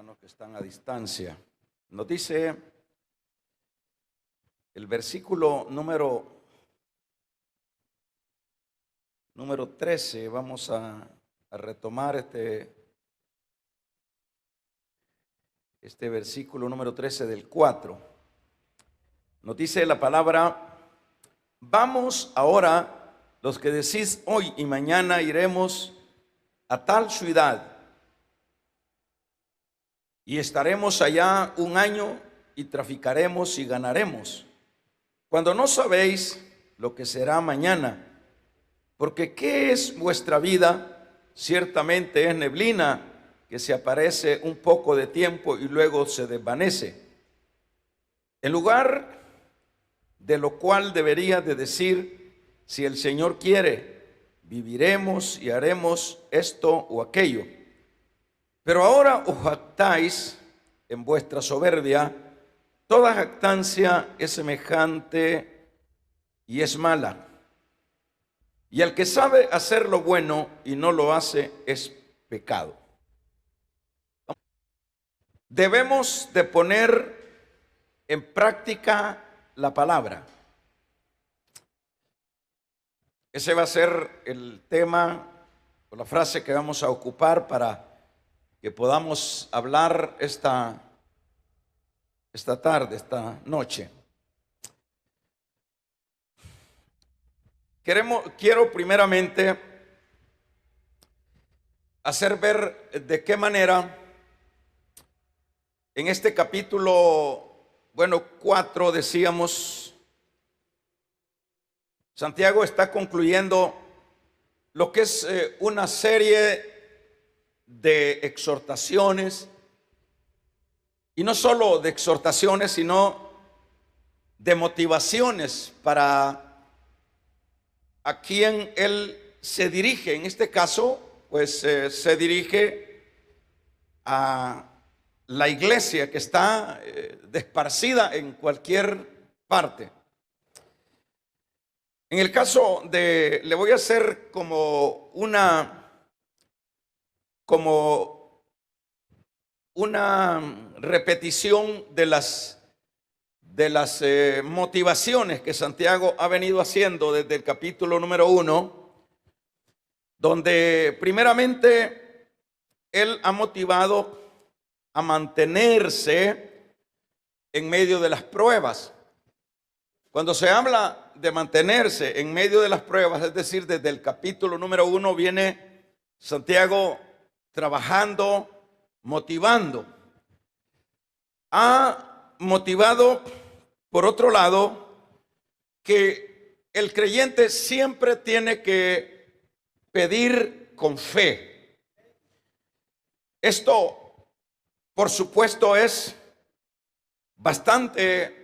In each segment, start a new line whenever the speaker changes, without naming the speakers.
hermanos que están a distancia. Nos dice el versículo número 13. Vamos a retomar este versículo número 13 del 4. Nos dice la palabra: vamos ahora, los que decís hoy y mañana iremos a tal ciudad y estaremos allá un año y traficaremos y ganaremos, cuando no sabéis lo que será mañana. Porque ¿qué es vuestra vida? Ciertamente es neblina que se aparece un poco de tiempo y luego se desvanece. En lugar de lo cual debería de decir: si el Señor quiere, viviremos y haremos esto o aquello. Pero ahora os jactáis en vuestra soberbia. Toda jactancia es semejante y es mala. Y el que sabe hacer lo bueno y no lo hace es pecado. Debemos de poner en práctica la palabra. Ese va a ser el tema o la frase que vamos a ocupar para que podamos hablar esta tarde, esta noche. Quiero primeramente hacer ver de qué manera en este capítulo, 4, decíamos, Santiago está concluyendo lo que es una serie de exhortaciones, y no solo de exhortaciones, sino de motivaciones para a quien él se dirige. En este caso, pues se dirige a la iglesia que está desparcida en cualquier parte. En el caso le voy a hacer como una repetición de las motivaciones que Santiago ha venido haciendo desde el capítulo número 1, donde primeramente él ha motivado a mantenerse en medio de las pruebas. Cuando se habla de mantenerse en medio de las pruebas, es decir, desde el capítulo número 1 viene Santiago trabajando, motivando. Ha motivado, por otro lado, que el creyente siempre tiene que pedir con fe. Esto, por supuesto, es bastante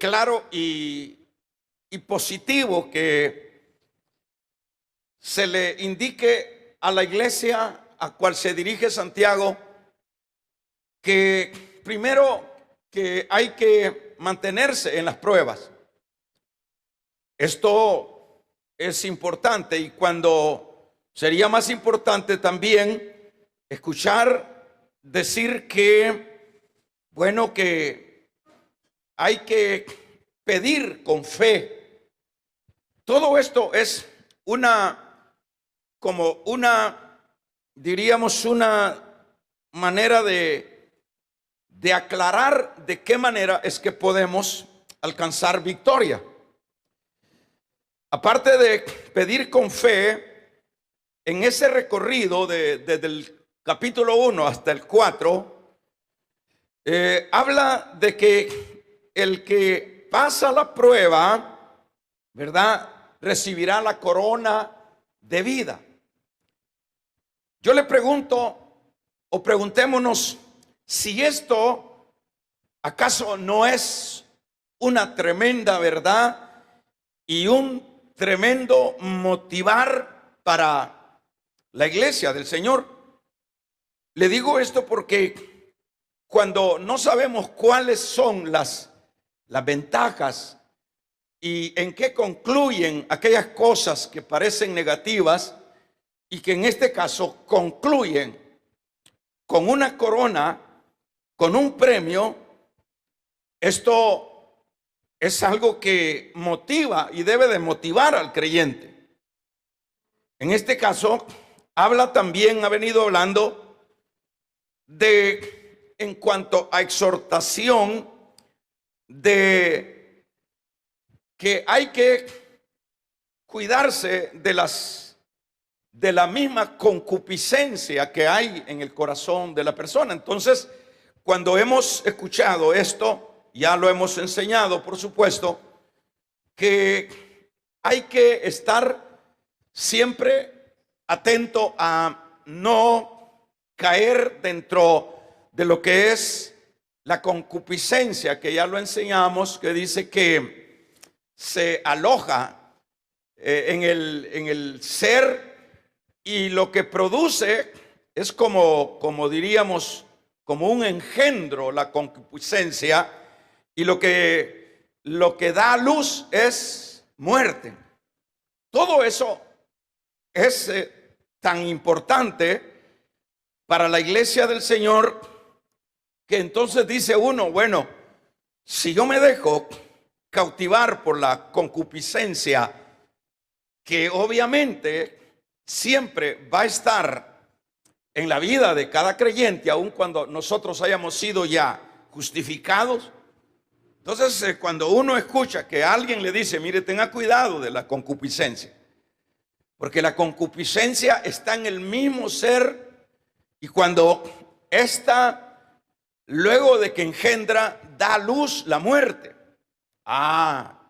claro y positivo que se le indique a la iglesia a cual se dirige Santiago que primero que hay que mantenerse en las pruebas. Esto es importante, y cuando sería más importante también escuchar decir que, que hay que pedir con fe. Todo esto es diríamos, una manera de aclarar de qué manera es que podemos alcanzar victoria. Aparte de pedir con fe, en ese recorrido desde el capítulo 1 hasta el 4, habla de que el que pasa la prueba, ¿verdad?, recibirá la corona de vida. Yo le pregunto, o preguntémonos, si esto acaso no es una tremenda verdad y un tremendo motivar para la iglesia del Señor. Le digo esto porque cuando no sabemos cuáles son las ventajas y en qué concluyen aquellas cosas que parecen negativas y que en este caso concluyen con una corona, con un premio. Esto es algo que motiva y debe de motivar al creyente. En este caso, ha venido hablando de, en cuanto a exhortación, de que hay que cuidarse de la misma concupiscencia que hay en el corazón de la persona. Entonces, cuando hemos escuchado esto, ya lo hemos enseñado, por supuesto, que hay que estar siempre atento a no caer dentro de lo que es la concupiscencia, que ya lo enseñamos, que dice que se aloja en el ser, y lo que produce es como diríamos, como un engendro, la concupiscencia, y lo que da a luz es muerte. Todo eso es tan importante para la iglesia del Señor, que entonces dice uno, bueno, si yo me dejo cautivar por la concupiscencia, que obviamente siempre va a estar en la vida de cada creyente, aun cuando nosotros hayamos sido ya justificados. Entonces, cuando uno escucha que alguien le dice, mire, tenga cuidado de la concupiscencia, porque la concupiscencia está en el mismo ser, y cuando esta, luego de que engendra, da a luz la muerte.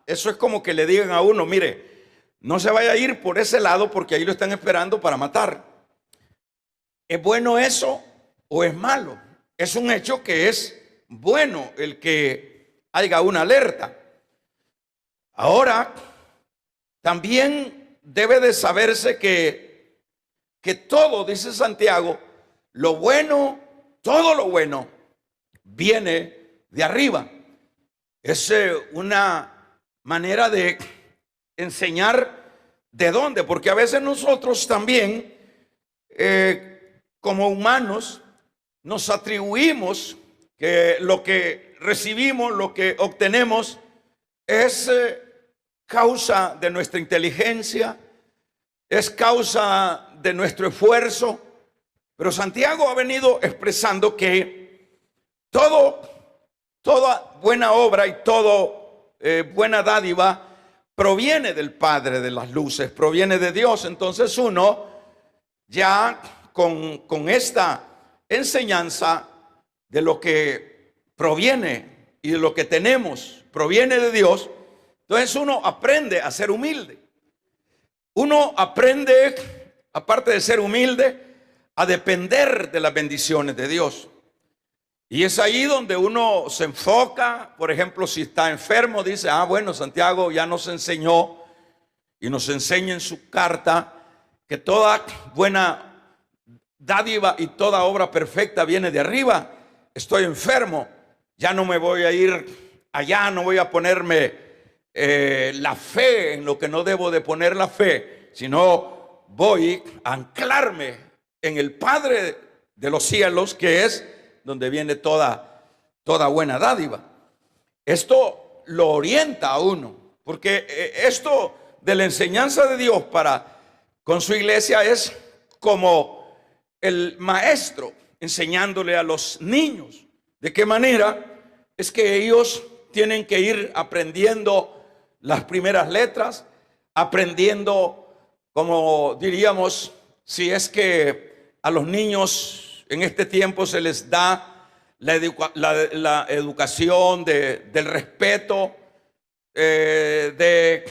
Eso es como que le digan a uno, mire, no se vaya a ir por ese lado porque ahí lo están esperando para matar. ¿Es bueno eso o es malo? Es un hecho que es bueno el que haya una alerta. Ahora, también debe de saberse que todo, dice Santiago, lo bueno, todo lo bueno viene de arriba. Es una manera de enseñar de dónde, porque a veces nosotros también, como humanos, nos atribuimos que lo que recibimos, lo que obtenemos, es causa de nuestra inteligencia, es causa de nuestro esfuerzo. Pero Santiago ha venido expresando que toda buena obra y toda buena dádiva proviene del Padre de las luces, proviene de Dios. Entonces uno ya con esta enseñanza de lo que proviene y de lo que tenemos proviene de Dios, entonces uno aprende a ser humilde. Uno aprende, aparte de ser humilde, a depender de las bendiciones de Dios. Y es ahí donde uno se enfoca. Por ejemplo, si está enfermo, dice, bueno, Santiago ya nos enseñó y nos enseña en su carta que toda buena dádiva y toda obra perfecta viene de arriba. Estoy enfermo, ya no me voy a ir allá, no voy a ponerme la fe en lo que no debo de poner la fe, sino voy a anclarme en el Padre de los cielos, que es donde viene toda buena dádiva. Esto lo orienta a uno, porque esto de la enseñanza de Dios con su iglesia es como el maestro enseñándole a los niños. ¿De qué manera? Es que ellos tienen que ir aprendiendo las primeras letras, aprendiendo, como diríamos, si es que a los niños en este tiempo se les da la educación del respeto, de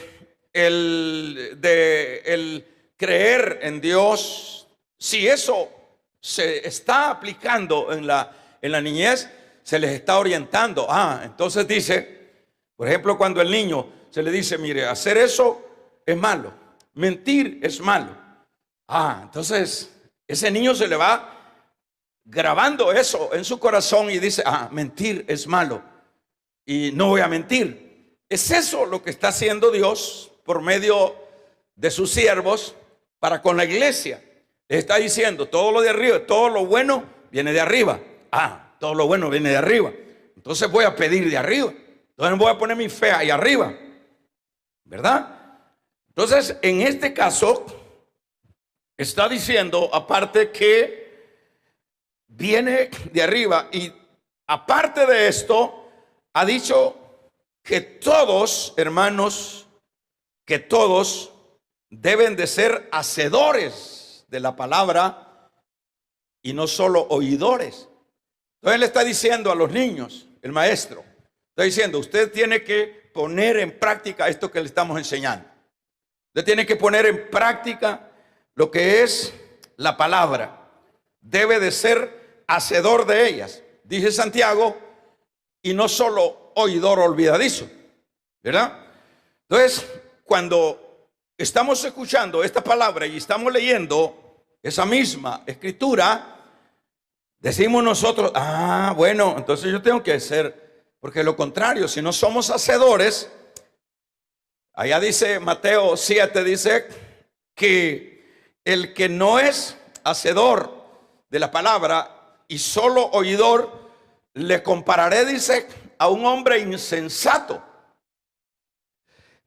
el creer en Dios. Si eso se está aplicando en la niñez, se les está orientando. Entonces dice, por ejemplo, cuando el niño se le dice, mire, hacer eso es malo, mentir es malo. Entonces ese niño se le va grabando eso en su corazón y dice, mentir es malo y no voy a mentir. Es eso lo que está haciendo Dios por medio de sus siervos para con la iglesia. Le está diciendo, todo lo de arriba, todo lo bueno viene de arriba. Ah, todo lo bueno viene de arriba. Entonces voy a pedir de arriba. Entonces voy a poner mi fe ahí arriba, ¿verdad? Entonces, en este caso, está diciendo, aparte, que viene de arriba. Y aparte de esto, ha dicho que todos, hermanos, que todos deben de ser hacedores de la palabra y no solo oidores. Entonces le está diciendo a los niños, el maestro, está diciendo, usted tiene que poner en práctica esto que le estamos enseñando. Usted tiene que poner en práctica lo que es la palabra. Debe de ser hacedor de ellas, dice Santiago, y no solo oidor olvidadizo, ¿verdad? Entonces, cuando estamos escuchando esta palabra y estamos leyendo esa misma escritura, decimos nosotros, bueno, entonces yo tengo que ser, porque lo contrario, si no somos hacedores, allá dice Mateo 7, dice que el que no es hacedor de la palabra y solo oidor, le compararé, dice, a un hombre insensato.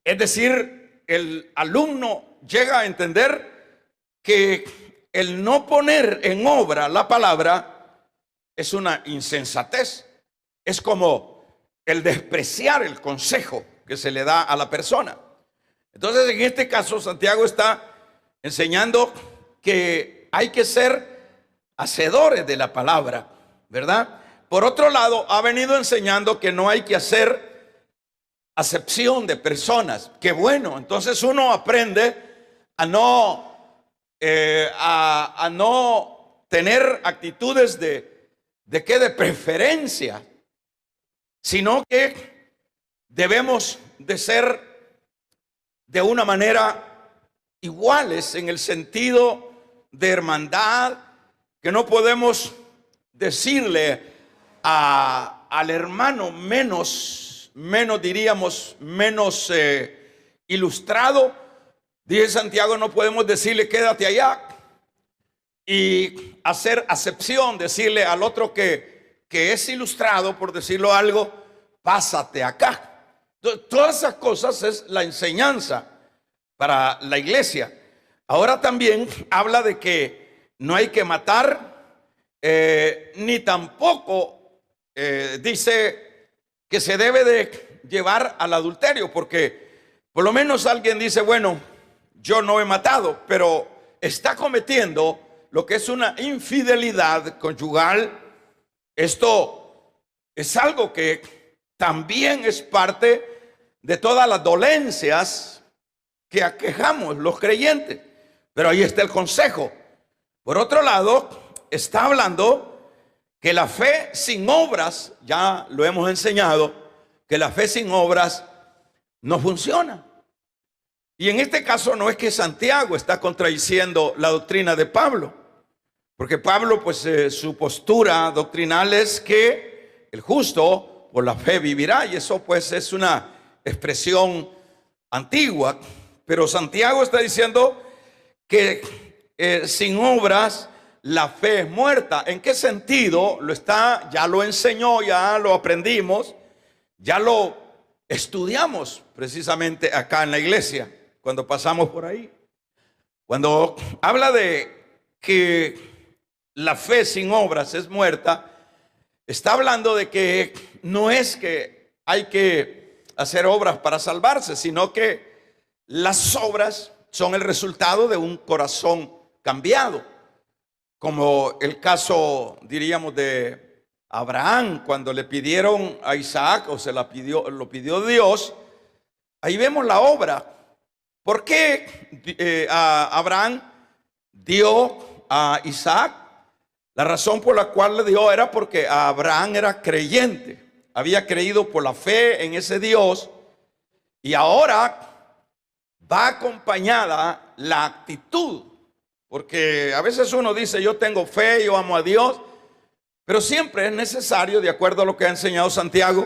Es decir, el alumno llega a entender que el no poner en obra la palabra es una insensatez. Es como el despreciar el consejo que se le da a la persona. Entonces, en este caso, Santiago está enseñando que hay que ser hacedores de la palabra, ¿verdad? Por otro lado, ha venido enseñando que no hay que hacer acepción de personas. Qué bueno, entonces uno aprende a no tener actitudes de preferencia, sino que debemos de ser de una manera iguales en el sentido de hermandad, que no podemos decirle al hermano menos diríamos, menos ilustrado. Dice Santiago, no podemos decirle quédate allá y hacer acepción, decirle al otro que es ilustrado, por decirlo algo, pásate acá. Todas esas cosas es la enseñanza para la iglesia. Ahora también habla de que no hay que matar, ni tampoco dice que se debe de llevar al adulterio, porque por lo menos alguien dice, bueno, yo no he matado, pero está cometiendo lo que es una infidelidad conyugal. Esto es algo que también es parte de todas las dolencias que aquejamos los creyentes, pero ahí está el consejo. Por otro lado, está hablando que la fe sin obras, ya lo hemos enseñado, que la fe sin obras no funciona. Y en este caso no es que Santiago está contradiciendo la doctrina de Pablo, porque Pablo, pues su postura doctrinal es que el justo por la fe vivirá, y eso pues es una expresión antigua, pero Santiago está diciendo que sin obras la fe es muerta. ¿En qué sentido? Ya lo enseñó, ya lo aprendimos, ya lo estudiamos precisamente acá en la iglesia, cuando pasamos por ahí. Cuando habla de que la fe sin obras es muerta, está hablando de que no es que hay que hacer obras para salvarse, sino que las obras son el resultado de un corazón cambiado. Como el caso, diríamos, de Abraham, cuando le pidieron a Isaac, o lo pidió Dios. Ahí vemos la obra. ¿Por qué Abraham dio a Isaac? La razón por la cual le dio era porque Abraham era creyente, había creído por la fe en ese Dios, y ahora va acompañada la actitud. Porque a veces uno dice, yo tengo fe, yo amo a Dios, pero siempre es necesario, de acuerdo a lo que ha enseñado Santiago,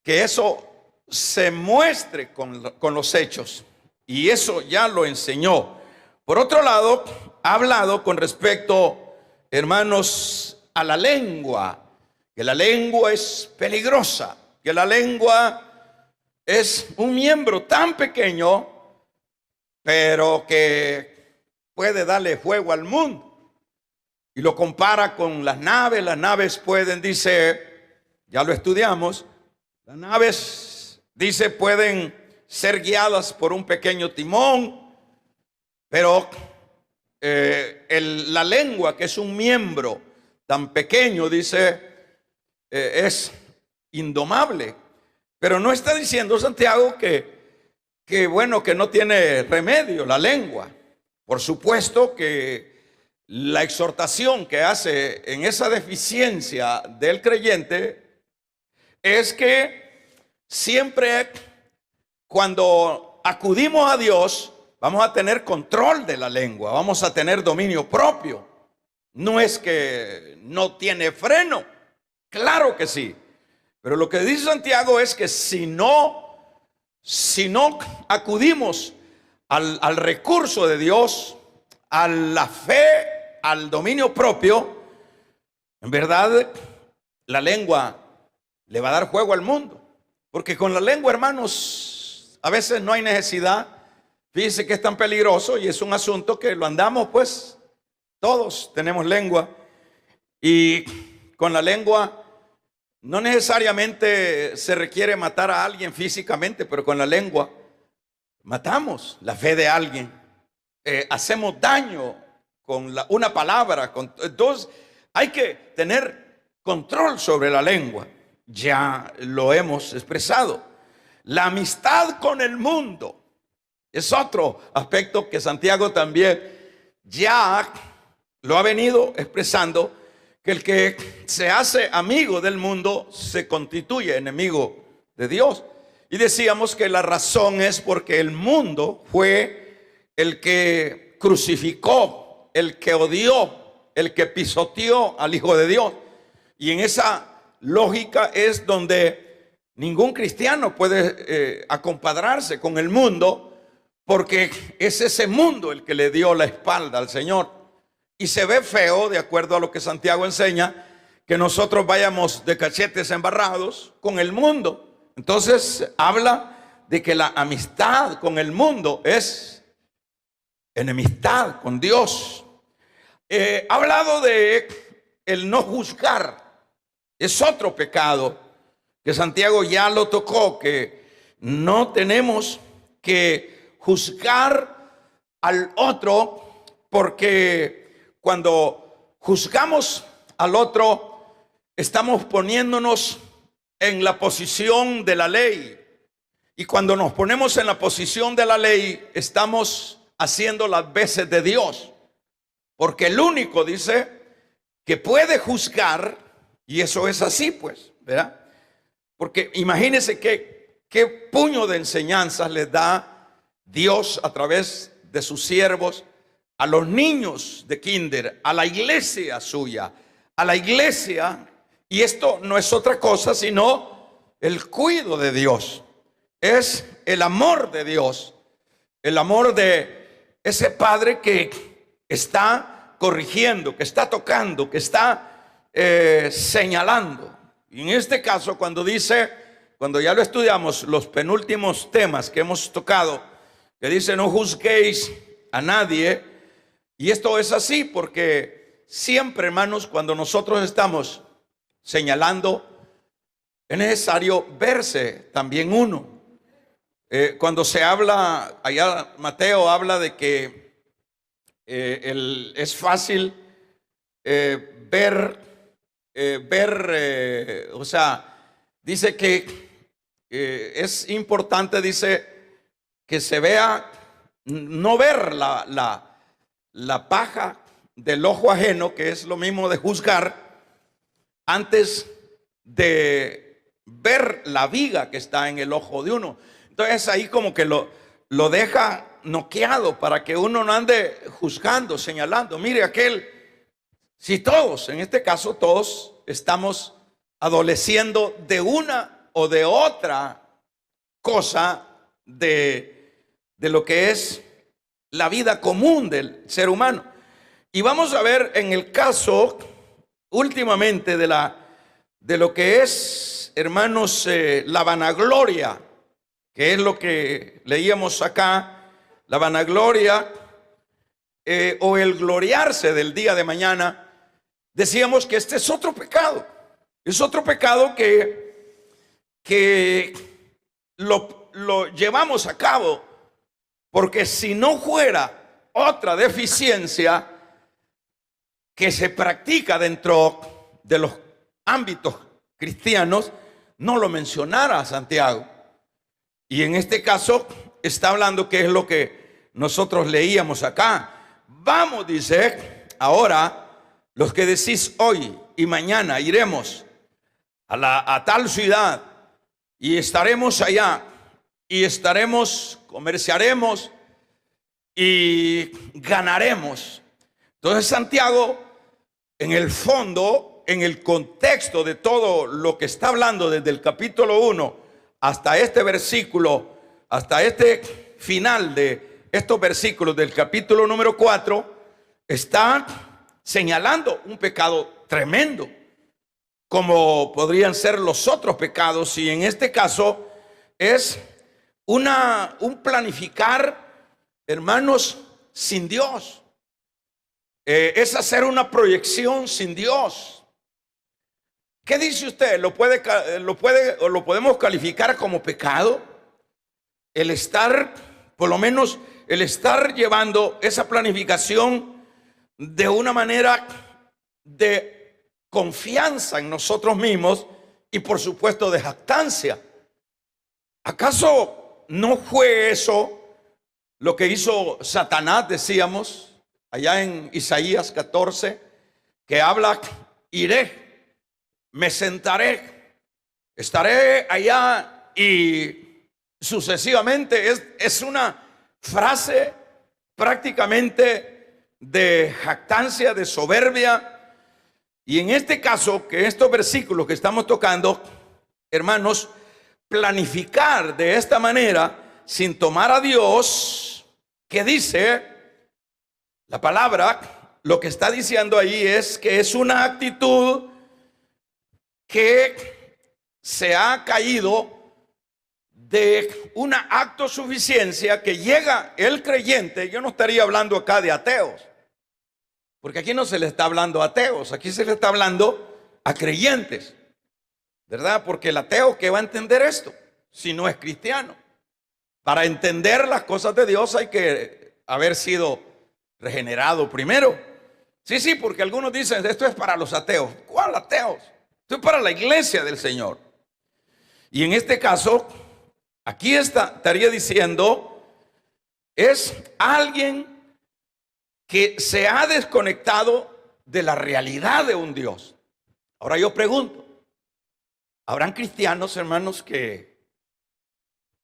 que eso se muestre con los hechos. Y eso ya lo enseñó. Por otro lado, ha hablado con respecto, hermanos, a la lengua, que la lengua es peligrosa, que la lengua es un miembro tan pequeño, pero que puede darle fuego al mundo. Y lo compara con las naves pueden, dice, ya lo estudiamos, las naves, dice, pueden ser guiadas por un pequeño timón, pero la lengua, que es un miembro tan pequeño, dice, es indomable. Pero no está diciendo Santiago que bueno, que no tiene remedio la lengua. Por supuesto que la exhortación que hace en esa deficiencia del creyente es que siempre cuando acudimos a Dios vamos a tener control de la lengua, vamos a tener dominio propio. No es que no tiene freno, claro que sí. Pero lo que dice Santiago es que si no acudimos al recurso de Dios, a la fe, al dominio propio, en verdad la lengua le va a dar juego al mundo. Porque con la lengua, hermanos, a veces no hay necesidad. Fíjense que es tan peligroso y es un asunto que lo andamos, pues todos tenemos lengua. Y con la lengua no necesariamente se requiere matar a alguien físicamente, pero con la lengua matamos la fe de alguien. Hacemos daño con una palabra. Entonces hay que tener control sobre la lengua. Ya lo hemos expresado. La amistad con el mundo es otro aspecto que Santiago también ya lo ha venido expresando, que el que se hace amigo del mundo se constituye enemigo de Dios. Y decíamos que la razón es porque el mundo fue el que crucificó, el que odió, el que pisoteó al Hijo de Dios. Y en esa lógica es donde ningún cristiano puede acompadrarse con el mundo, porque es ese mundo el que le dio la espalda al Señor. Y se ve feo, de acuerdo a lo que Santiago enseña, que nosotros vayamos de cachetes embarrados con el mundo. Entonces habla de que la amistad con el mundo es enemistad con Dios. Ha hablado de el no juzgar. Es otro pecado que Santiago ya lo tocó, que no tenemos que juzgar al otro, porque cuando juzgamos al otro, estamos poniéndonos en la posición de la ley. Y cuando nos ponemos en la posición de la ley, estamos haciendo las veces de Dios. Porque el único, dice, que puede juzgar, y eso es así, pues, ¿verdad? Porque imagínense qué puño de enseñanzas les da Dios a través de sus siervos a los niños de kinder, a la iglesia suya, a la iglesia. Y esto no es otra cosa sino el cuidado de Dios. Es el amor de Dios, el amor de ese padre que está corrigiendo, que está tocando, que está señalando. Y en este caso, cuando ya lo estudiamos, los penúltimos temas que hemos tocado, que dice no juzguéis a nadie. Y esto es así porque siempre, hermanos, cuando nosotros estamos señalando, es necesario verse también uno. Cuando se habla, allá Mateo habla de que es fácil o sea, dice que es importante, dice, que se vea, no ver la paja del ojo ajeno, que es lo mismo de juzgar, antes de ver la viga que está en el ojo de uno. Entonces ahí como que lo deja noqueado para que uno no ande juzgando, señalando. Mire aquel, si todos, en este caso todos, estamos adoleciendo de una o de otra cosa de lo que es la vida común del ser humano. Y vamos a ver en el caso últimamente de lo que es, hermanos, la vanagloria, que es lo que leíamos acá, la vanagloria o el gloriarse del día de mañana. Decíamos que este es otro pecado. Es otro pecado que lo llevamos a cabo, porque si no fuera otra deficiencia que se practica dentro de los ámbitos cristianos, no lo mencionara Santiago. Y en este caso está hablando que es lo que nosotros leíamos acá. Vamos, dice, ahora los que decís hoy y mañana iremos a tal ciudad y estaremos allá y comerciaremos y ganaremos. Entonces Santiago, en el fondo, en el contexto de todo lo que está hablando desde el capítulo 1 hasta este versículo, hasta este final de estos versículos del capítulo número 4, está señalando un pecado tremendo, como podrían ser los otros pecados, y en este caso es un planificar, hermanos, sin Dios. Es hacer una proyección sin Dios. ¿Qué dice usted? ¿Lo podemos calificar como pecado? El estar, por lo menos, el estar llevando esa planificación de una manera de confianza en nosotros mismos y por supuesto de jactancia. ¿Acaso no fue eso lo que hizo Satanás, decíamos, allá en Isaías 14, que habla, iré, me sentaré, estaré allá y sucesivamente? Es una frase prácticamente de jactancia, de soberbia. Y en este caso, que estos versículos que estamos tocando, hermanos, planificar de esta manera sin tomar a Dios, que dice la palabra, lo que está diciendo ahí es que es una actitud que se ha caído de una autosuficiencia que llega el creyente. Yo no estaría hablando acá de ateos, porque aquí no se le está hablando a ateos, aquí se le está hablando a creyentes, ¿verdad? Porque el ateo, ¿qué va a entender esto si no es cristiano? Para entender las cosas de Dios hay que haber sido regenerado primero. Sí, porque algunos dicen, esto es para los ateos. ¿Cuál ateos? Esto es para la iglesia del Señor. Y en este caso, aquí estaría diciendo, es alguien que se ha desconectado de la realidad de un Dios. Ahora yo pregunto, ¿habrán cristianos, hermanos, que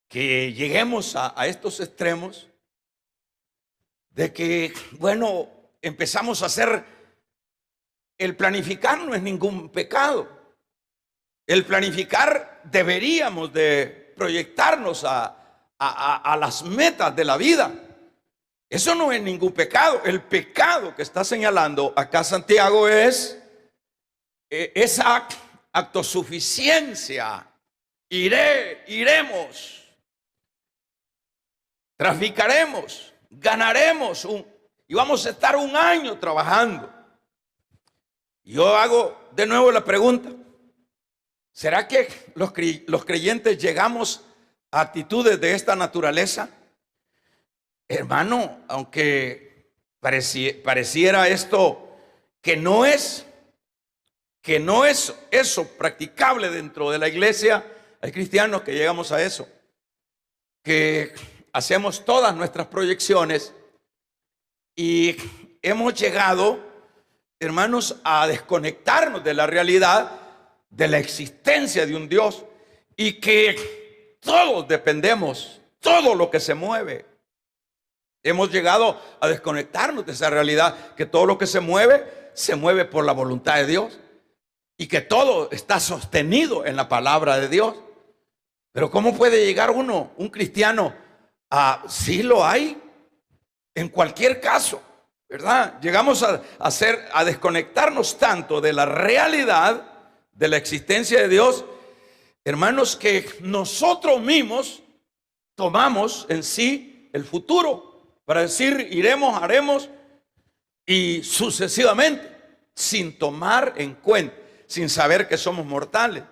lleguemos a estos extremos de que, bueno, empezamos a hacer, el planificar no es ningún pecado? El planificar deberíamos de proyectarnos a las metas de la vida. Eso no es ningún pecado. El pecado que está señalando acá Santiago es esa autosuficiencia. Iremos, traficaremos, ganaremos y vamos a estar un año trabajando. Yo hago de nuevo la pregunta: ¿será que los creyentes llegamos a actitudes de esta naturaleza? Hermano, aunque pareciera esto que no es eso practicable dentro de la iglesia, hay cristianos que llegamos a eso, que hacemos todas nuestras proyecciones y hemos llegado, hermanos, a desconectarnos de la realidad de la existencia de un Dios, y que todos dependemos, todo lo que se mueve. Hemos llegado a desconectarnos de esa realidad, que todo lo que se mueve por la voluntad de Dios, y que todo está sostenido en la palabra de Dios. Pero ¿cómo puede llegar un cristiano, sí lo hay, en cualquier caso, ¿verdad? Llegamos a desconectarnos tanto de la realidad de la existencia de Dios, hermanos, que nosotros mismos tomamos en sí el futuro para decir iremos, haremos y sucesivamente, sin tomar en cuenta, sin saber que somos mortales.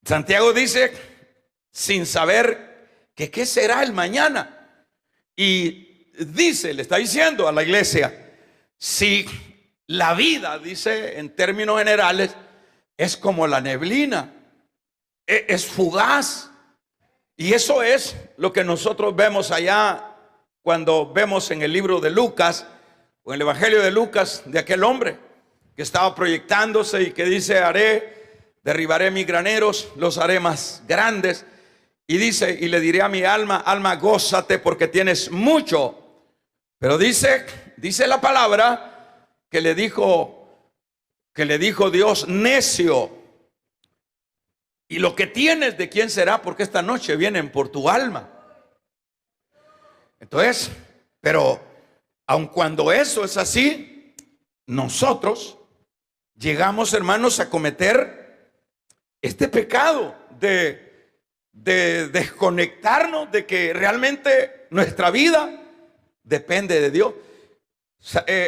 Santiago dice, sin saber que qué será el mañana. Y dice, le está diciendo a la iglesia, si la vida, dice en términos generales, es como la neblina, es fugaz. Y eso es lo que nosotros vemos allá cuando vemos en el libro de Lucas, o en el Evangelio de Lucas, de aquel hombre que estaba proyectándose y que dice, derribaré mis graneros, los haré más grandes. Y dice, y le diré a mi alma, alma, gózate porque tienes mucho. Pero dice la palabra que le dijo Dios, necio. Y lo que tienes, ¿de quién será? Porque esta noche vienen por tu alma. Entonces, pero aun cuando eso es así, nosotros llegamos, hermanos, a cometer este pecado de desconectarnos de que realmente nuestra vida depende de Dios.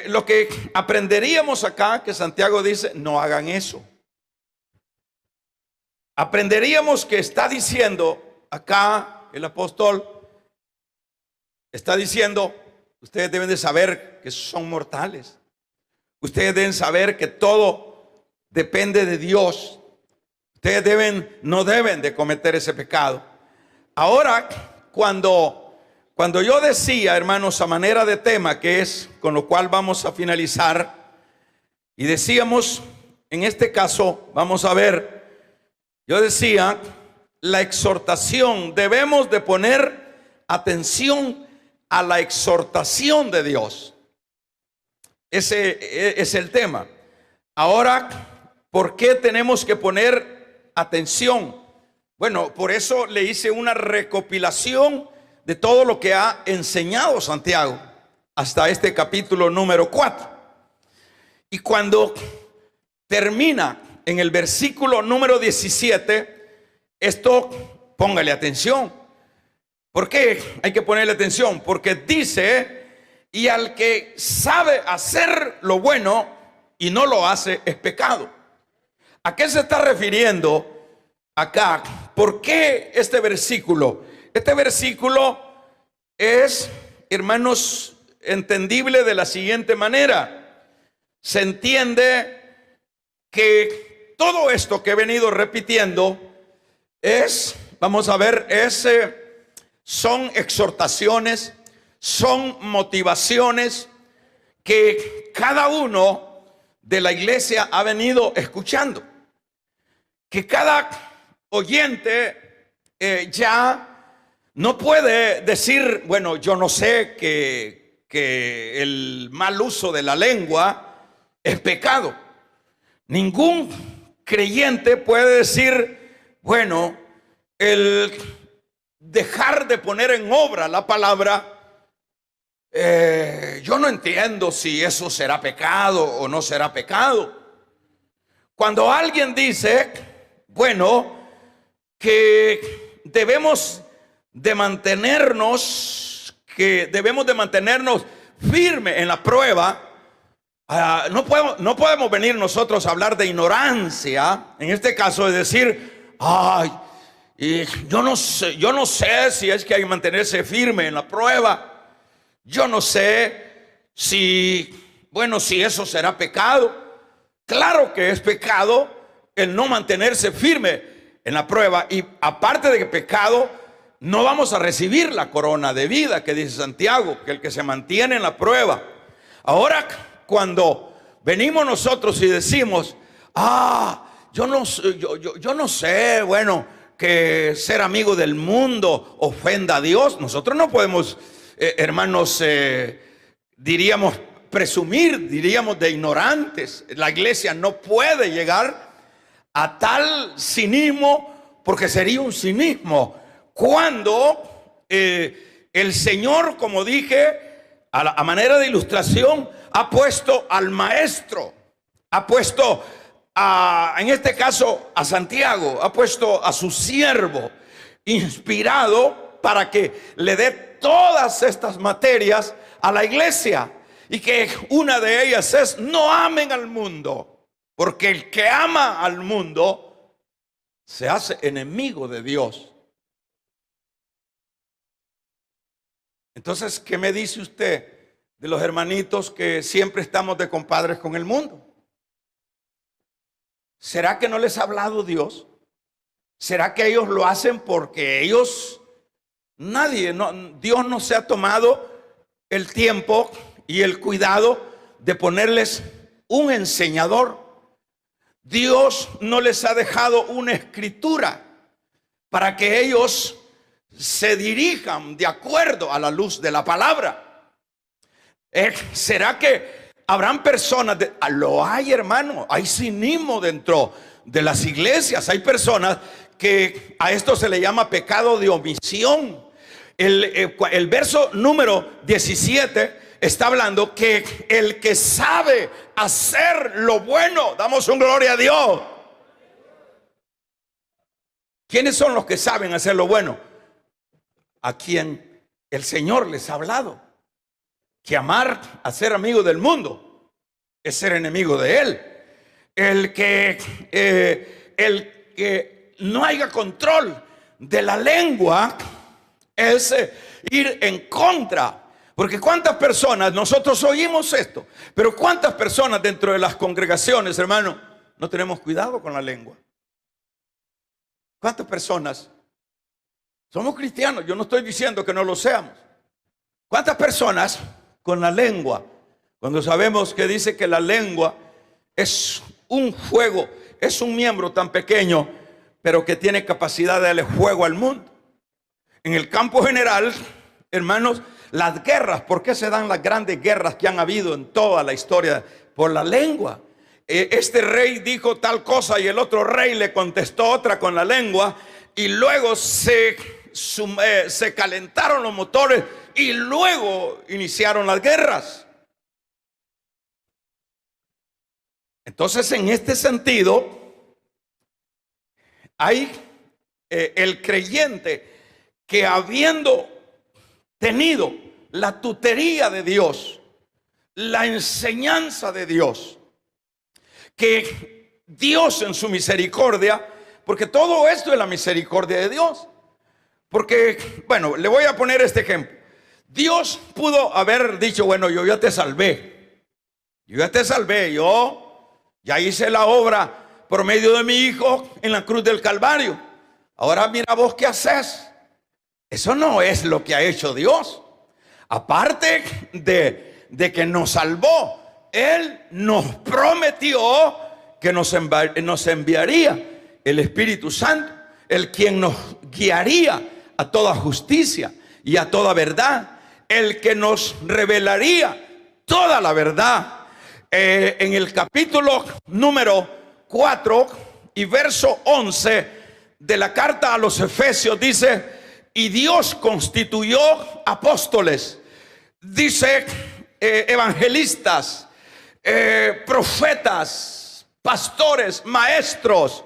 Lo que aprenderíamos acá, que Santiago dice, no hagan eso. Aprenderíamos que está diciendo acá el apóstol, está diciendo, ustedes deben de saber que son mortales. Ustedes deben saber que todo depende de Dios. Ustedes no deben de cometer ese pecado. Ahora, cuando yo decía, hermanos, a manera de tema, que es con lo cual vamos a finalizar, y decíamos, en este caso, vamos a ver, yo decía, la exhortación, debemos de poner atención a la exhortación de Dios. Ese es el tema. Ahora, ¿por qué tenemos que poner atención? Bueno, por eso le hice una recopilación de todo lo que ha enseñado Santiago hasta este capítulo número 4. Y cuando termina en el versículo número 17, esto, póngale atención. ¿Por qué hay que ponerle atención? Porque dice, y al que sabe hacer lo bueno y no lo hace, es pecado. ¿A qué se está refiriendo acá? ¿Por qué este versículo? Este versículo es, hermanos, entendible de la siguiente manera. Se entiende que todo esto que he venido repitiendo es, vamos a ver, son exhortaciones, son motivaciones que cada uno de la iglesia ha venido escuchando. Que cada oyente ya no puede decir, bueno, yo no sé que el mal uso de la lengua es pecado. Ningún creyente puede decir, bueno, el dejar de poner en obra la palabra, yo no entiendo si eso será pecado o no será pecado. Cuando alguien dice, bueno, que debemos de mantenernos firmes en la prueba, no podemos venir nosotros a hablar de ignorancia, en este caso de decir, ay, yo no sé si es que hay que mantenerse firme en la prueba. Yo no sé si eso será pecado. Claro que es pecado el no mantenerse firme en la prueba. Y aparte de que pecado, no vamos a recibir la corona de vida que dice Santiago, que el que se mantiene en la prueba. Ahora, cuando venimos nosotros y decimos, yo no sé, bueno, que ser amigo del mundo ofenda a Dios. Nosotros no podemos, hermanos, diríamos de ignorantes. La iglesia no puede llegar a tal cinismo, porque sería un cinismo. Cuando el Señor, como dije, a manera de ilustración, ha puesto al maestro, ha puesto en este caso a Santiago, ha puesto a su siervo inspirado para que le dé todas estas materias a la iglesia, y que una de ellas es: no amen al mundo, porque el que ama al mundo se hace enemigo de Dios. Entonces, ¿qué me dice usted de los hermanitos que siempre estamos de compadres con el mundo? ¿Será que no les ha hablado Dios? ¿Será que ellos lo hacen porque Dios no se ha tomado el tiempo y el cuidado de ponerles un enseñador? Dios no les ha dejado una escritura para que ellos se dirijan de acuerdo a la luz de la palabra. ¿Será que habrán personas? Lo hay, hermano, hay cinismo dentro de las iglesias. Hay personas que a esto se le llama pecado de omisión. El verso número 17 está hablando que el que sabe hacer lo bueno, damos un gloria a Dios. ¿Quiénes son los que saben hacer lo bueno? A quien el Señor les ha hablado que amar a ser amigo del mundo es ser enemigo de Él. El que no haya control de la lengua es ir en contra. Porque cuántas personas, nosotros oímos esto, pero cuántas personas dentro de las congregaciones, hermano, no tenemos cuidado con la lengua. ¿Cuántas personas? Somos cristianos, yo no estoy diciendo que no lo seamos. ¿Cuántas personas con la lengua, cuando sabemos que dice que la lengua es un fuego, es un miembro tan pequeño, pero que tiene capacidad de darle fuego al mundo? En el campo general, hermanos, las guerras, ¿por qué se dan las grandes guerras que han habido en toda la historia? Por la lengua. Este rey dijo tal cosa y el otro rey le contestó otra con la lengua, y luego se calentaron los motores y luego iniciaron las guerras. Entonces, en este sentido, hay el creyente que, habiendo tenido la tutoría de Dios, la enseñanza de Dios, que Dios en su misericordia, porque todo esto es la misericordia de Dios. Porque, bueno, le voy a poner este ejemplo. Dios pudo haber dicho: bueno, yo ya te salvé. Yo ya te salvé. Yo ya hice la obra por medio de mi Hijo en la cruz del Calvario. Ahora mira vos qué haces. Eso no es lo que ha hecho Dios. Aparte de que nos salvó, Él nos prometió que nos enviaría el Espíritu Santo, el quien nos guiaría a toda justicia y a toda verdad, el que nos revelaría toda la verdad. En el capítulo número 4 y verso 11 de la carta a los Efesios dice: y Dios constituyó apóstoles, dice, evangelistas, profetas, pastores, maestros,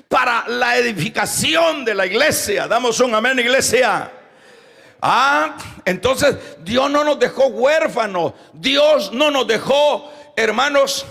para la edificación de la iglesia. Damos un amén, iglesia. Entonces Dios no nos dejó huérfanos. Dios no nos dejó, hermanos,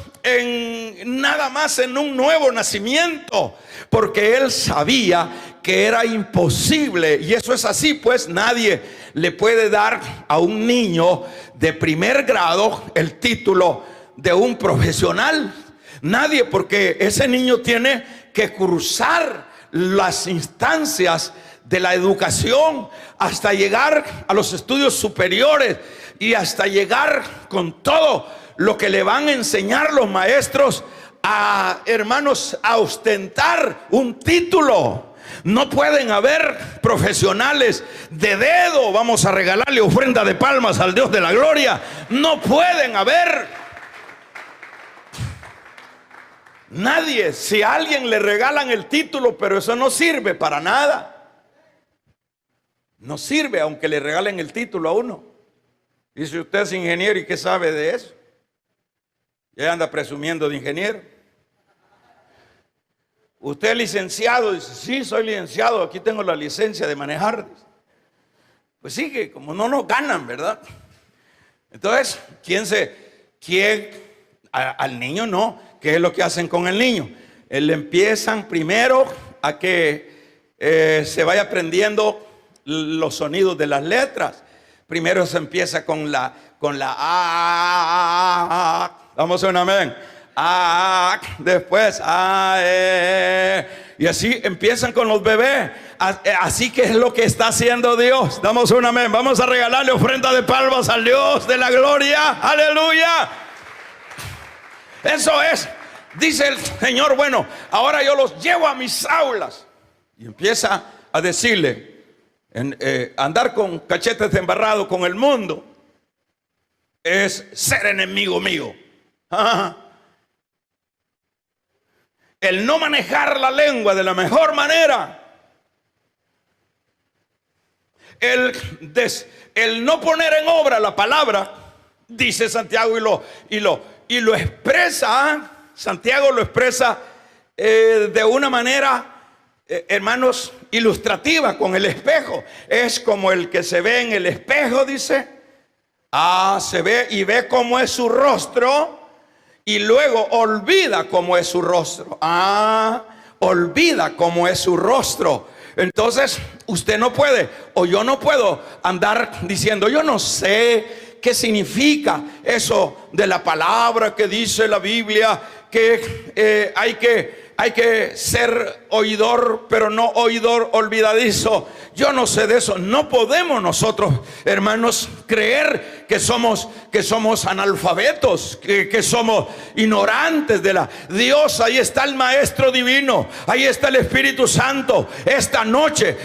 nada más en un nuevo nacimiento, porque Él sabía que era imposible, y eso es así, pues nadie le puede dar a un niño de primer grado el título de un profesional. Nadie, porque ese niño tiene que cruzar las instancias de la educación hasta llegar a los estudios superiores y hasta llegar con todo lo que le van a enseñar los maestros a, hermanos, a ostentar un título. No pueden haber profesionales de dedo. Vamos a regalarle ofrenda de palmas al Dios de la gloria. No pueden haber nadie. Si a alguien le regalan el título, pero eso no sirve para nada. No sirve aunque le regalen el título a uno. Dice, usted es ingeniero y ¿qué sabe de eso? Ya anda presumiendo de ingeniero. Usted es licenciado, dice, sí, soy licenciado, aquí tengo la licencia de manejar. Pues sí, que como no nos ganan, ¿verdad? Entonces, al niño no? ¿Qué es lo que hacen con el niño? Le empiezan primero a que se vaya aprendiendo los sonidos de las letras. Primero se empieza con la A. Vamos a un amén. A, después A, y así empiezan con los bebés. Así que es lo que está haciendo Dios. Damos un amén. Vamos a regalarle ofrenda de palmas al Dios de la gloria. Aleluya. Eso es. Dice el Señor, bueno, ahora yo los llevo a mis aulas. Y empieza a decirle, andar con cachetes embarrados con el mundo es ser enemigo mío. El no manejar la lengua de la mejor manera, el no poner en obra la palabra, dice Santiago, y lo expresa. Santiago lo expresa de una manera, hermanos, ilustrativa, con el espejo. Es como el que se ve en el espejo, dice. Se ve y ve cómo es su rostro, y luego olvida cómo es su rostro. Olvida cómo es su rostro. Entonces usted no puede, o yo no puedo andar diciendo, yo no sé qué significa eso de la palabra que dice la Biblia, que hay que ser oidor, pero no oidor olvidadizo. Yo no sé de eso. No podemos nosotros, hermanos, creer que somos analfabetos, que somos ignorantes de la Dios. Ahí está el Maestro Divino, ahí está el Espíritu Santo. Esta noche,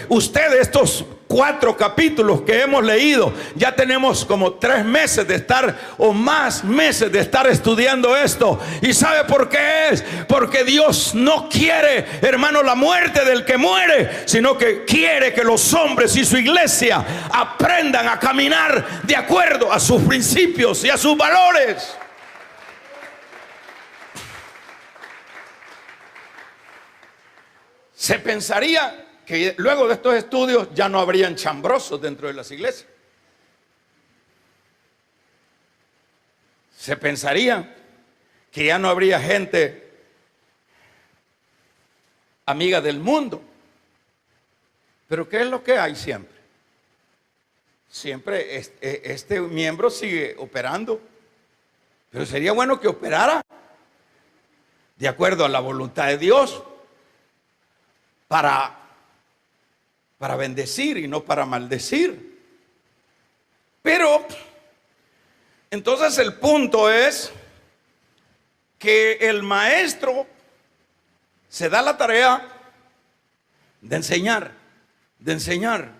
estos 4 capítulos que hemos leído, ya tenemos como 3 meses de estar, o más meses de estar estudiando esto. ¿Y sabe por qué es? Porque Dios no quiere, hermano, la muerte del que muere, sino que quiere que los hombres y su iglesia aprendan a caminar de acuerdo a sus principios y a sus valores. Se pensaría que luego de estos estudios ya no habrían chambrosos dentro de las iglesias. Se pensaría que ya no habría gente amiga del mundo. Pero ¿qué es lo que hay siempre? Siempre este miembro sigue operando. Pero sería bueno que operara de acuerdo a la voluntad de Dios, para bendecir y no para maldecir. Pero entonces el punto es que el maestro se da la tarea de enseñar, de enseñar,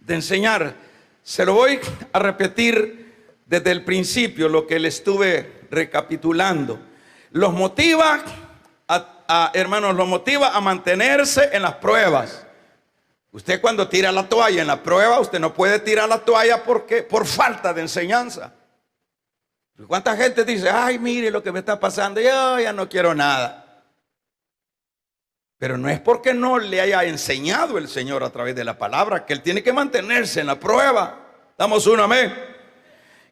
de enseñar. Se lo voy a repetir desde el principio, lo que le estuve recapitulando. Los motiva hermanos, los motiva a mantenerse en las pruebas. Usted cuando tira la toalla en la prueba, usted no puede tirar la toalla por falta de enseñanza. ¿Cuánta gente dice, ay, mire lo que me está pasando, yo ya no quiero nada? Pero no es porque no le haya enseñado el Señor a través de la palabra, que Él tiene que mantenerse en la prueba. Damos un amén.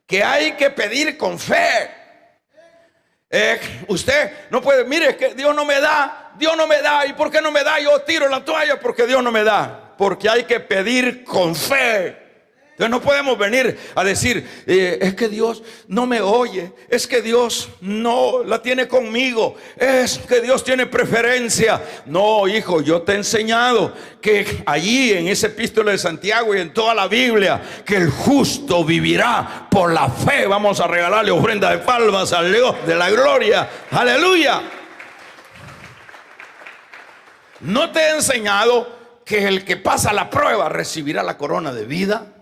Que hay que pedir con fe. Usted no puede, mire que Dios no me da, ¿y por qué no me da? Yo tiro la toalla porque Dios no me da. Porque hay que pedir con fe. Entonces no podemos venir a decir, es que Dios no me oye, es que Dios no la tiene conmigo, es que Dios tiene preferencia. No, hijo, yo te he enseñado que allí en ese epístola de Santiago y en toda la Biblia, que el justo vivirá por la fe. Vamos a regalarle ofrenda de palmas al Dios de la gloria. Aleluya. ¿No te he enseñado que el que pasa la prueba recibirá la corona de vida?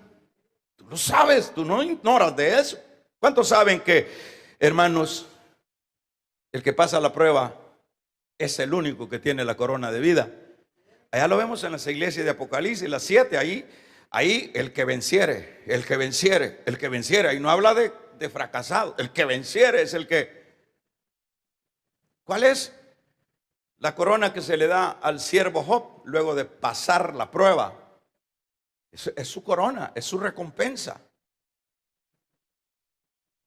Tú lo sabes, tú no ignoras de eso. ¿Cuántos saben que, hermanos, el que pasa la prueba es el único que tiene la corona de vida? Allá lo vemos en las iglesias de Apocalipsis, las 7, ahí ahí el que venciere, el que venciere, el que venciere. Y no habla de fracasado. El que venciere es el que... ¿Cuál es la corona que se le da al siervo Job luego de pasar la prueba? Es su corona, es su recompensa.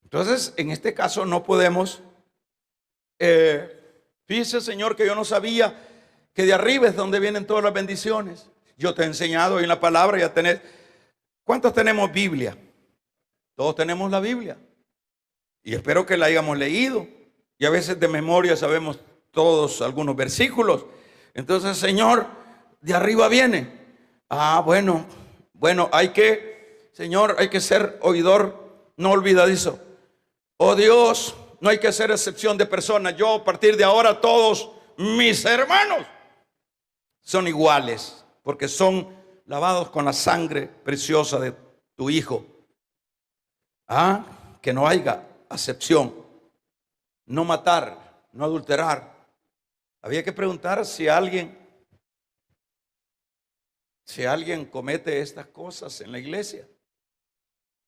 Entonces, en este caso no podemos... fíjese, Señor, que yo no sabía que de arriba es donde vienen todas las bendiciones. Yo te he enseñado en la palabra, ya tenés. ¿Cuántos tenemos Biblia? Todos tenemos la Biblia. Y espero que la hayamos leído. Y a veces de memoria sabemos todos algunos versículos. Entonces, Señor, de arriba viene. Bueno, Señor, hay que ser oidor, no olvidadizo. Oh Dios, no hay que hacer excepción de personas. Yo a partir de ahora todos mis hermanos son iguales, porque son lavados con la sangre preciosa de tu Hijo. Que no haya acepción. No matar, no adulterar. Había que preguntar si alguien comete estas cosas en la iglesia.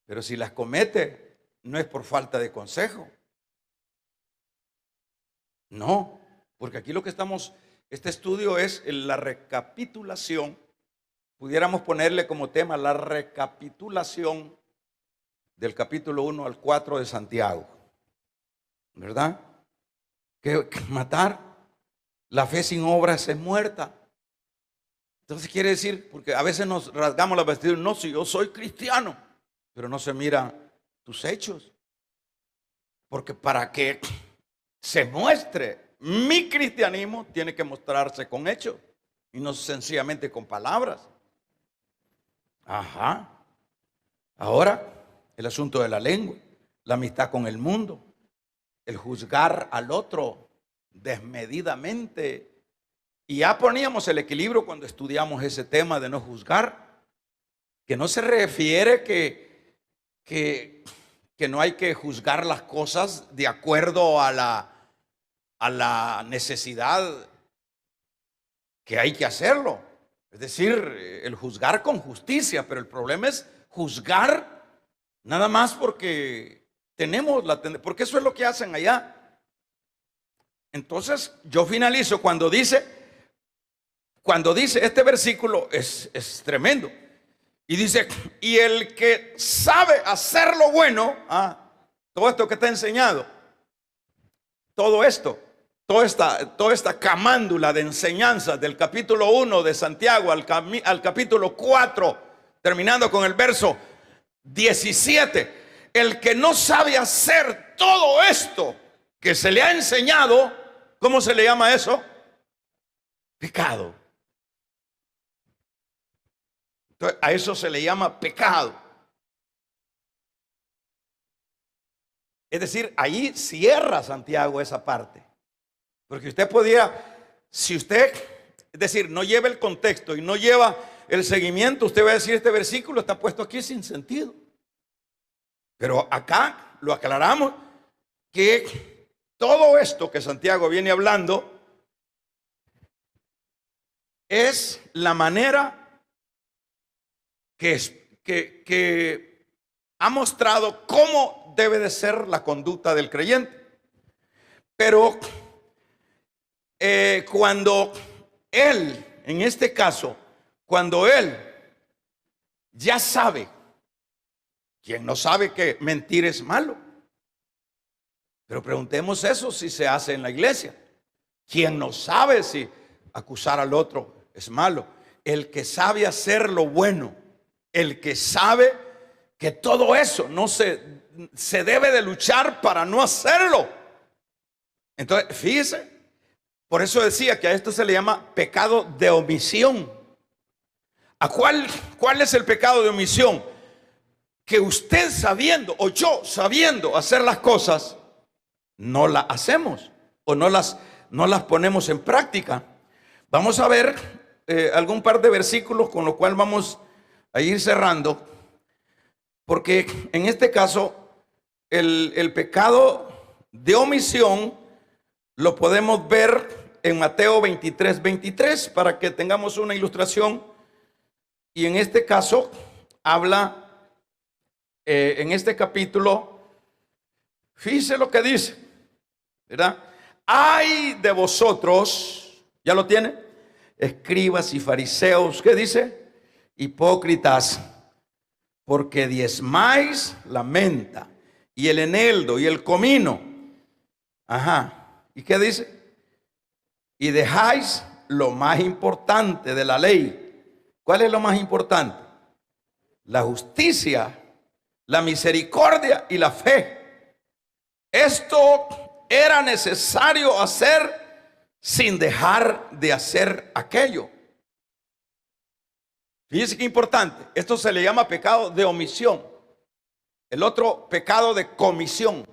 Pero si las comete, no es por falta de consejo. No, porque aquí lo que este estudio es la recapitulación. Pudiéramos ponerle como tema la recapitulación del capítulo 1 al 4 de Santiago. ¿Verdad? Que matar, la fe sin obras es muerta. Entonces quiere decir, porque a veces nos rasgamos las vestiduras, no, si yo soy cristiano, pero no se mira tus hechos. Porque para que se muestre mi cristianismo, tiene que mostrarse con hechos y no sencillamente con palabras. Ahora, el asunto de la lengua, la amistad con el mundo, el juzgar al otro desmedidamente. Y ya poníamos el equilibrio cuando estudiamos ese tema de no juzgar, que no se refiere que no hay que juzgar las cosas de acuerdo a la necesidad que hay que hacerlo. Es decir, el juzgar con justicia, pero el problema es juzgar nada más porque porque eso es lo que hacen allá. Entonces yo finalizo cuando dice este versículo es tremendo. Y dice, y el que sabe hacer lo bueno, todo esto que está enseñado, toda esta camándula de enseñanzas del capítulo 1 de Santiago al capítulo 4, terminando con el verso 17. El que no sabe hacer todo esto que se le ha enseñado, ¿cómo se le llama eso? Pecado. Entonces, a eso se le llama pecado. Es decir, ahí cierra Santiago esa parte. Porque usted si usted, es decir, no lleva el contexto y no lleva el seguimiento, usted va a decir, este versículo está puesto aquí sin sentido. Pero acá lo aclaramos que todo esto que Santiago viene hablando es la manera que ha mostrado cómo debe de ser la conducta del creyente. Pero cuando él, en este caso, cuando él ya sabe, ¿quién no sabe que mentir es malo? Pero preguntemos eso si se hace en la iglesia. ¿Quién no sabe si acusar al otro es malo? El que sabe hacer lo bueno, el que sabe que todo eso no se debe de luchar para no hacerlo. Entonces, fíjese, por eso decía que a esto se le llama pecado de omisión. ¿Cuál es el pecado de omisión? Que usted sabiendo, o yo sabiendo hacer las cosas, no las hacemos o no las ponemos en práctica. Vamos a ver algún par de versículos con lo cual vamos a ir cerrando, porque en este caso el pecado de omisión lo podemos ver en Mateo 23:23 para que tengamos una ilustración. Y en este caso habla en este capítulo. Fíjese lo que dice, ¿verdad? Ay de vosotros, ¿ya lo tiene? Escribas y fariseos, ¿qué dice? Hipócritas, porque diezmáis la menta y el eneldo y el comino. Ajá. ¿Y qué dice? Y dejáis lo más importante de la ley. ¿Cuál es lo más importante? La justicia, la misericordia y la fe. Esto era necesario hacer sin dejar de hacer aquello. Fíjense qué importante. Esto se le llama pecado de omisión. El otro, pecado de comisión.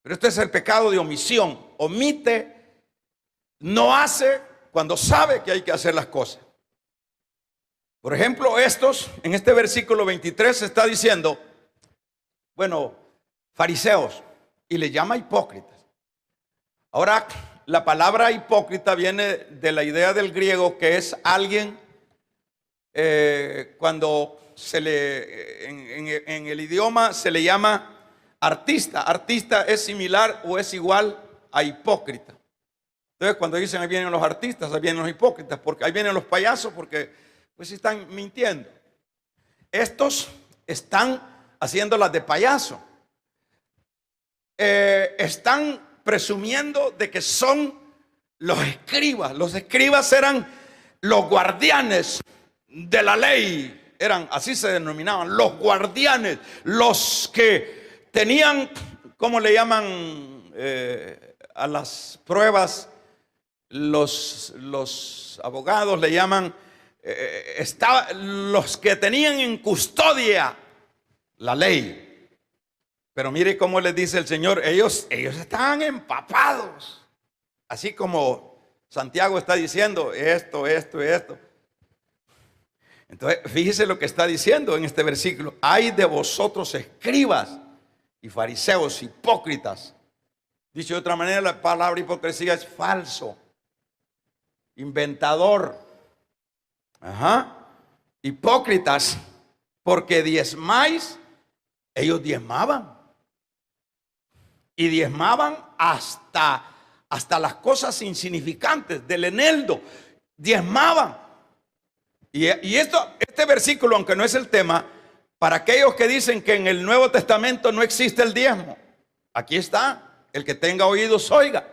Pero este es el pecado de omisión. Omite, no hace cuando sabe que hay que hacer las cosas. Por ejemplo, en este versículo 23 se está diciendo, bueno, fariseos, y le llama hipócritas. Ahora, la palabra hipócrita viene de la idea del griego, que es alguien, cuando en el idioma se le llama artista. Artista es similar o es igual a hipócrita. Entonces, cuando dicen ahí vienen los artistas, ahí vienen los hipócritas, porque ahí vienen los payasos, porque pues están mintiendo. Estos están haciendo las de payaso. Están presumiendo de que son los escribas. Los escribas eran los guardianes de la ley. Así se denominaban, los guardianes, los que tenían, ¿cómo le llaman a las pruebas? Los abogados le llaman, los que tenían en custodia la ley. Pero mire cómo les dice el Señor, ellos estaban empapados, así como Santiago está diciendo esto. Entonces, fíjese lo que está diciendo en este versículo. Ay de vosotros, escribas y fariseos, hipócritas. Dicho de otra manera, la palabra hipocresía es falso, inventador. Ajá. Hipócritas, porque diezmáis, ellos diezmaban. Y diezmaban hasta las cosas insignificantes del eneldo. Diezmaban. Y este versículo, aunque no es el tema, para aquellos que dicen que en el Nuevo Testamento no existe el diezmo, aquí está. El que tenga oídos oiga.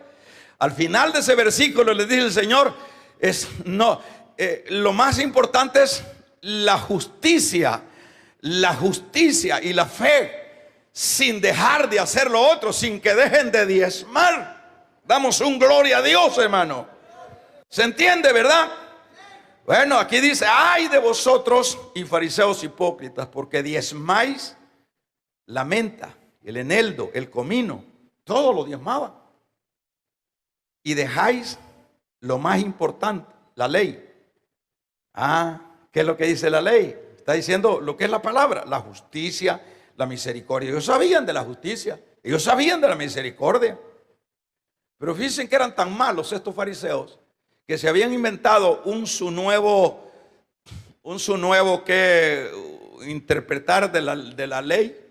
Al final de ese versículo le dice el Señor, lo más importante es la justicia y la fe, sin dejar de hacer lo otro, sin que dejen de diezmar. Damos un gloria a Dios, hermano. ¿Se entiende, verdad? Bueno, aquí dice, ay de vosotros y fariseos hipócritas, porque diezmáis la menta, el eneldo, el comino, todo lo diezmaban. Y dejáis lo más importante, la ley. ¿Qué es lo que dice la ley? Está diciendo lo que es la palabra, la justicia, la misericordia. Ellos sabían de la justicia, ellos sabían de la misericordia. Pero fíjense que eran tan malos estos fariseos, que se habían inventado un su nuevo que interpretar de la ley.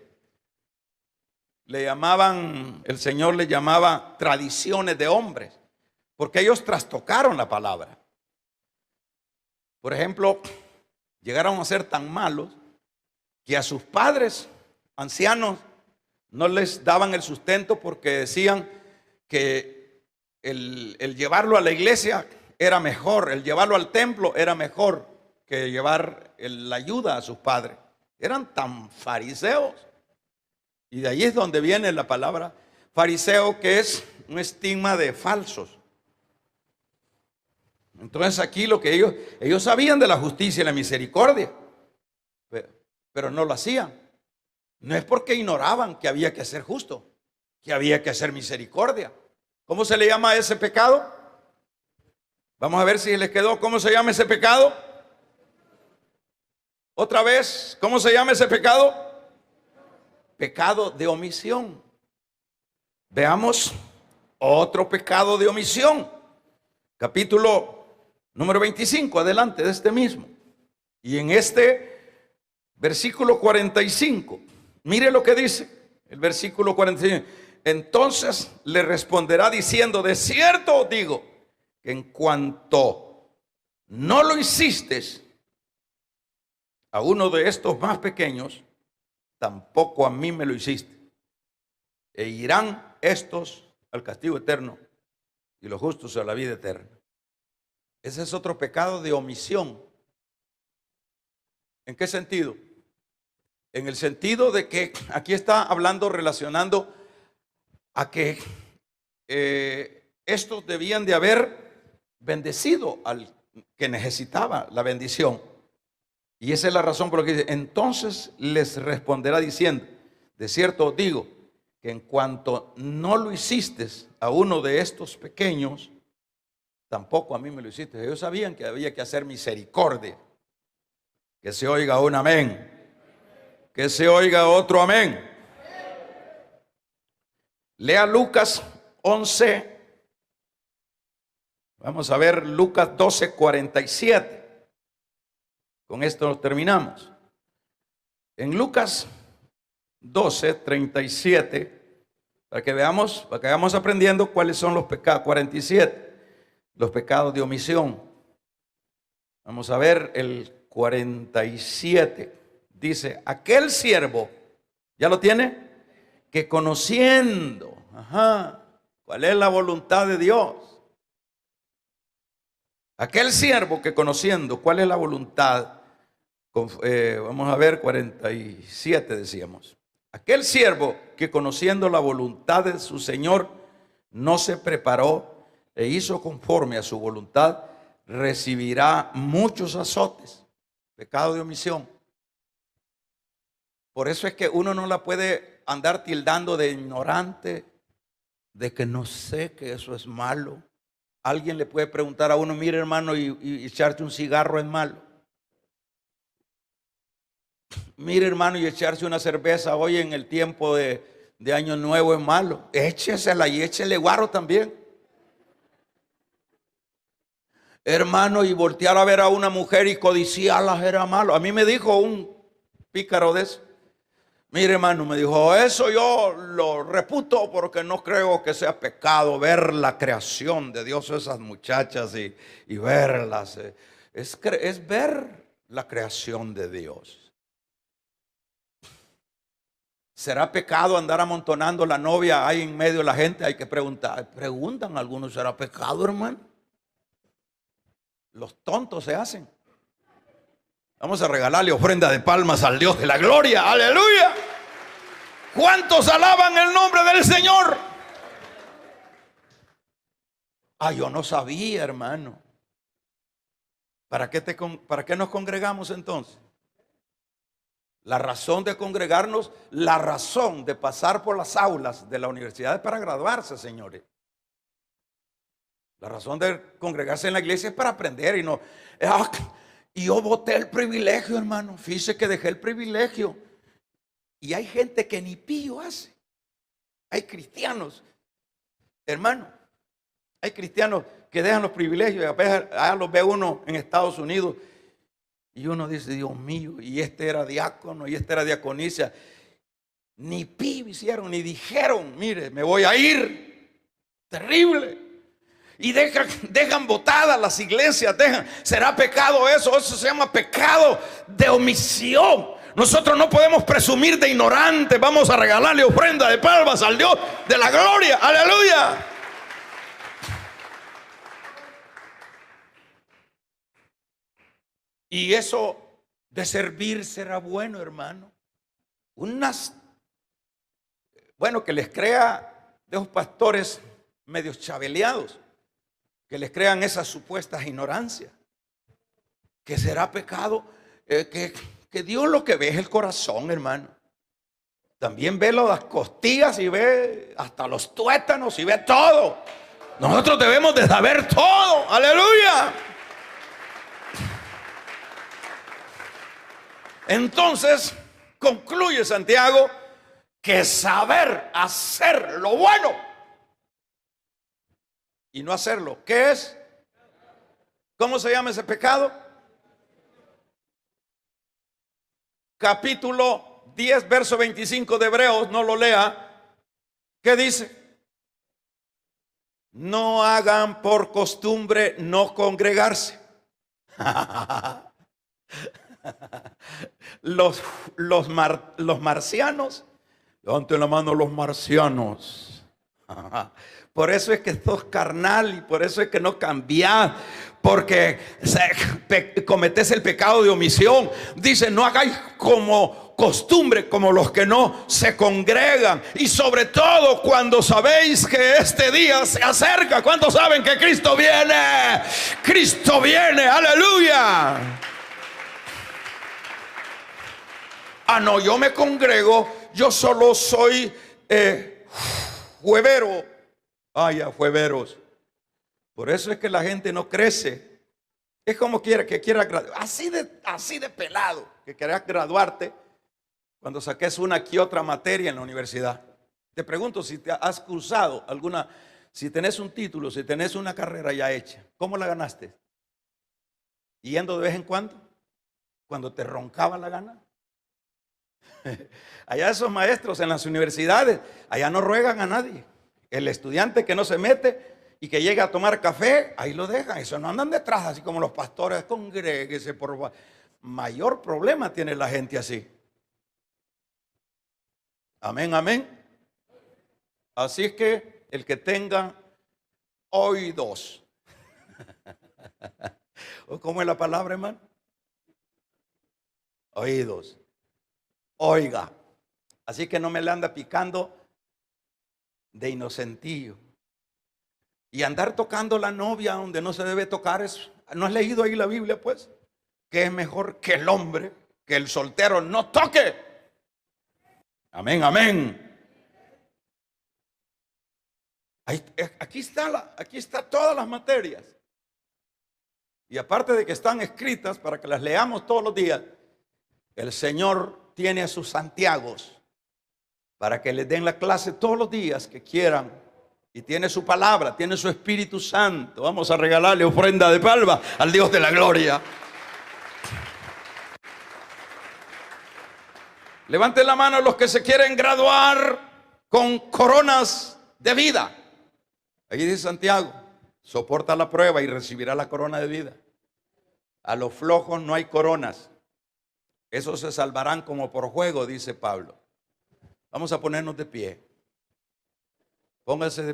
Le llamaban, el Señor le llamaba tradiciones de hombres, porque ellos trastocaron la palabra. Por ejemplo, llegaron a ser tan malos que a sus padres ancianos no les daban el sustento, porque decían que el llevarlo a la iglesia era mejor, el llevarlo al templo era mejor que llevar la ayuda a sus padres. Eran tan fariseos. Y de ahí es donde viene la palabra fariseo, que es un estigma de falsos. Entonces aquí lo que ellos sabían de la justicia y la misericordia, pero no lo hacían. No es porque ignoraban que había que ser justo, que había que hacer misericordia. ¿Cómo se le llama a ese pecado? Vamos a ver si les quedó. ¿Cómo se llama ese pecado? Otra vez, ¿cómo se llama ese pecado? Pecado de omisión. Veamos otro pecado de omisión. Capítulo número 25, adelante de este mismo. Y en este Versículo 45. Mire lo que dice el versículo 45. Entonces le responderá diciendo: de cierto os digo que en cuanto no lo hiciste a uno de estos más pequeños, tampoco a mí me lo hiciste. E irán estos al castigo eterno y los justos a la vida eterna. Ese es otro pecado de omisión. ¿En qué sentido? En el sentido de que aquí está hablando, relacionando a que estos debían de haber bendecido al que necesitaba la bendición. Y esa es la razón por la que dice: entonces les responderá diciendo: de cierto os digo que en cuanto no lo hiciste a uno de estos pequeños, tampoco a mí me lo hiciste. Ellos sabían que había que hacer misericordia. Que se oiga un amén. Que se oiga otro amén. Lea Lucas 11. Vamos a ver Lucas 12:47. Con esto terminamos. En Lucas 12:37, para que vayamos aprendiendo cuáles son los pecados. 47, los pecados de omisión. Vamos a ver el 47. Dice: aquel siervo, ¿ya lo tiene? Que conociendo, ¿cuál es la voluntad de Dios? Aquel siervo que conociendo cuál es la voluntad, vamos a ver 47 decíamos. Aquel siervo que conociendo la voluntad de su Señor no se preparó e hizo conforme a su voluntad, recibirá muchos azotes. Pecado de omisión. Por eso es que uno no la puede andar tildando de ignorante, de que no sé que eso es malo. Alguien le puede preguntar a uno: mire, hermano, y echarte un cigarro es malo. Mire, hermano, y echarse una cerveza hoy en el tiempo de Año Nuevo es malo. Échesela y échele guaro también. Hermano, y voltear a ver a una mujer y codiciarlas era malo. A mí me dijo un pícaro de eso: mire, hermano, me dijo, eso yo lo reputo porque no creo que sea pecado ver la creación de Dios, esas muchachas y verlas. Es ver la creación de Dios. ¿Será pecado andar amontonando la novia ahí en medio de la gente? Hay que preguntar. Preguntan algunos: ¿será pecado, hermano? Los tontos se hacen. Vamos a regalarle ofrenda de palmas al Dios de la gloria. ¡Aleluya! ¿Cuántos alaban el nombre del Señor? Yo no sabía, hermano. ¿Para qué nos congregamos entonces? La razón de congregarnos, la razón de pasar por las aulas de la universidad es para graduarse, señores. La razón de congregarse en la iglesia es para aprender y no. Y yo boté el privilegio, hermano. Fíjese que dejé el privilegio. Y hay gente que ni pío hace. Hay cristianos, hermano. Hay cristianos que dejan los privilegios y a veces los ve uno en Estados Unidos. Y uno dice: Dios mío, y este era diácono, y este era diaconisa. Ni pío hicieron, ni dijeron: mire, me voy a ir. Terrible. Y dejan botadas las iglesias, ¿será pecado eso? Eso se llama pecado de omisión. Nosotros no podemos presumir de ignorantes. Vamos a regalarle ofrenda de palmas al Dios de la gloria. Aleluya. Y eso de servir será bueno, hermano. Bueno, que les crea de los pastores medios chabeleados, que les crean esas supuestas ignorancias, que será pecado, que Dios lo que ve es el corazón, hermano. También ve las costillas y ve hasta los tuétanos y ve todo. Nosotros debemos de saber todo. Aleluya. Entonces concluye Santiago que saber hacer lo bueno y no hacerlo, ¿qué es? ¿Cómo se llama ese pecado? capítulo 10, verso 25 de Hebreos, no lo lea. ¿Qué dice? No hagan por costumbre no congregarse. Los marcianos, levanten la mano los marcianos. Por eso es que sos carnal y por eso es que no cambiás, porque cometés el pecado de omisión. Dice, no hagáis como costumbre, como los que no se congregan, y sobre todo cuando sabéis que este día se acerca. ¿Cuántos saben que Cristo viene? Cristo viene, aleluya. Ah, no, yo me congrego, yo solo soy juevero. Vaya, jueveros. Por eso es que la gente no crece. Es como que quiera graduar, así de pelado, que quieras graduarte cuando saques una que otra materia en la universidad. Te pregunto si te has cursado alguna, si tenés un título, si tenés una carrera ya hecha, ¿cómo la ganaste? ¿Yendo de vez en cuando te roncaba la gana? Allá esos maestros en las universidades, allá no ruegan a nadie. El estudiante que no se mete y que llega a tomar café, ahí lo dejan. Eso no andan detrás, así como los pastores, congréguese por favor. Mayor problema tiene la gente así. Amén, amén. Así es que el que tenga oídos. ¿Cómo es la palabra, hermano? Oídos. Oiga. Así que no me le anda picando de inocentillo. Y andar tocando la novia donde no se debe tocar, ¿no has leído ahí la Biblia, pues? Que es mejor que el hombre, que el soltero no toque. Amén, amén. Aquí está todas las materias. Y aparte de que están escritas para que las leamos todos los días, el Señor tiene a sus Santiagos para que les den la clase todos los días que quieran. Y tiene su palabra, tiene su Espíritu Santo. Vamos a regalarle ofrenda de palma al Dios de la gloria. Levanten la mano los que se quieren graduar con coronas de vida. Ahí dice Santiago, soporta la prueba y recibirá la corona de vida. A los flojos no hay coronas. Esos se salvarán como por juego, dice Pablo. Vamos a ponernos de pie. Pónganse de